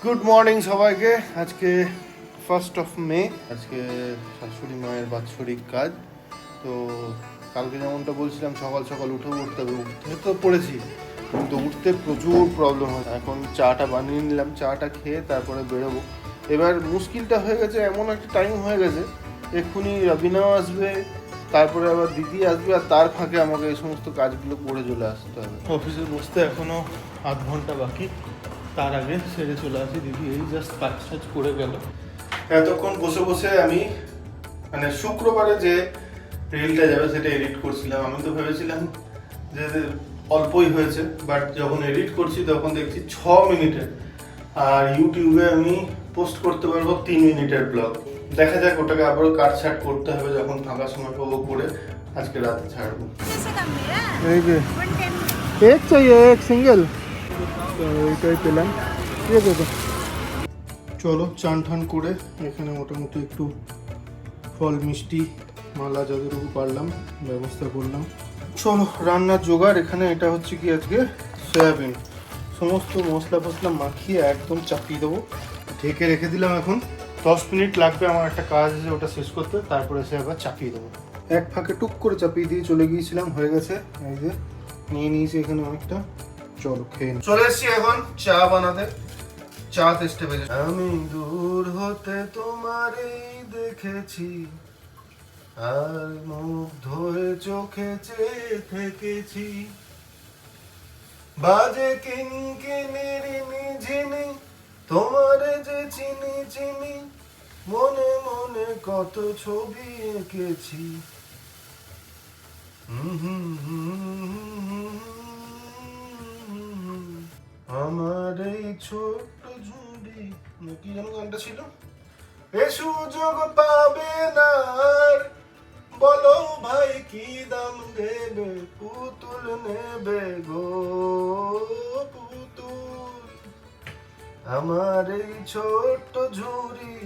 Good morning সবাইকে। আজকে 1 মে। আজকে শাশুড়ি মায়ের বাৎসরিক কাজ। তো কালকে যেমনটা বলছিলাম সকাল সকাল উঠতে হবে, উঠতে তো পড়েছি কিন্তু উঠতে প্রচুর প্রবলেম হয়। এখন চাটা বানিয়ে নিলাম, চাটা খেয়ে তারপরে বেরোবো। এবার মুশকিলটা হয়ে গেছে, এমন একটা টাইম হয়ে গেছে এক্ষুনি রবিনাও আসবে, তারপরে আবার দিদি আসবে, আর তার ফাঁকে আমাকে এই সমস্ত কাজগুলো করে চলে আসতে হবে। অফিসে বসতে এখনও আধ ঘন্টা বাকি, তার আগে সেরে চলে আসি। দিদি এই জাস্ট কাজ টাজ করে গেল। এতক্ষণ বসে বসে আমি মানে শুক্রবারে যে রিলটা যাবে সেটা এডিট করছিলাম। আমি তো ভেবেছিলাম যে অল্পই হয়েছে, বাট যখন এডিট করছি তখন দেখছি 6 মিনিটের, আর ইউটিউবে আমি পোস্ট করতে পারবো 3 মিনিটের ব্লগ। দেখা যাক, ওটাকে আবারও কাটছাট করতে হবে, যখন ফাঁকা সময় পাবো করে আজকে রাতে ছাড়বো। এই যে এক চাইয়ে এক সিঙ্গেল, তো এইটাই পেলাম। ঠিক আছে, চলো চান ঠান করে এখানে মোটামুটি একটু ফল মিষ্টি মালা যতটুকু পারলাম ব্যবস্থা করলাম। চলো রান্নার জোগাড়। এখানে এটা হচ্ছে কি আজকে সয়াবিন, সমস্ত মশলা ফসলা মাখিয়ে একদম চাপিয়ে দেবো, ঢেকে রেখে দিলাম। এখন 10 মিনিট লাগবে আমার একটা কাজ আছে ওটা শেষ করতে, তারপরে সে আবার চাপিয়ে দেবো। এক ফাঁকে টুক করে চাপিয়ে দিয়ে চলে গিয়েছিলাম, হয়ে গেছে। এই যে নিয়ে নিয়েছি এখানে অনেকটা। চলো খেয়ে চলে এসছি এখন চা বানাতে। চা টেস্টে পেয়েছি। আমি দূর হতে তোমারই দেখেছি, আর মুগ্ধ হয়ে চোখে চেয়ে থেকেছি। বাজে কিনকিনির নিঝিনি, তোমারে যে চিনি চিনি, মনে মনে কত ছবি এঁকেছি। আমার এই ছোট্ট ঝুড়ি, কি যেন গানটা ছিল, এ সুযোগ পাবে না আর, বলো ভাই কি দাম দেবে, পুতুল নেবে গো পুতুল। আমার এই ছোট্ট ঝুড়ি,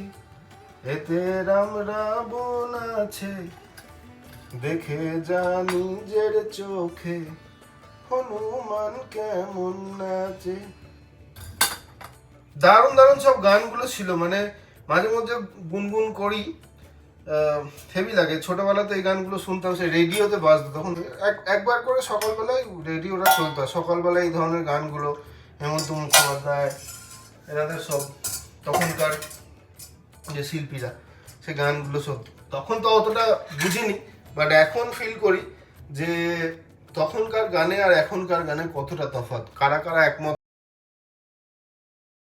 এতে রাম রাবণ আছে, দেখে যা নিজের চোখে, হনুমান কেমন নাচে। দারুণ দারুণ সব গানগুলো ছিল, মানে মাঝে মধ্যে গুনগুন করি, হেভি লাগে। ছোটবেলাতে এই গানগুলো শুনতাম, সে রেডিওতে বাজতো তখন। একবার করে সকালবেলায় রেডিওটা চলতো, সকালবেলায় এই ধরনের গানগুলো, হেমন্ত মুখোপাধ্যায় এনাদের সব তখনকার যে শিল্পীরা, সে গানগুলো সব তখন তো অতটা বুঝিনি, বাট এখন ফিল করি যে তখনকার গানে আর এখনকার গানে কতটা তফাৎ। কারা কারা একমত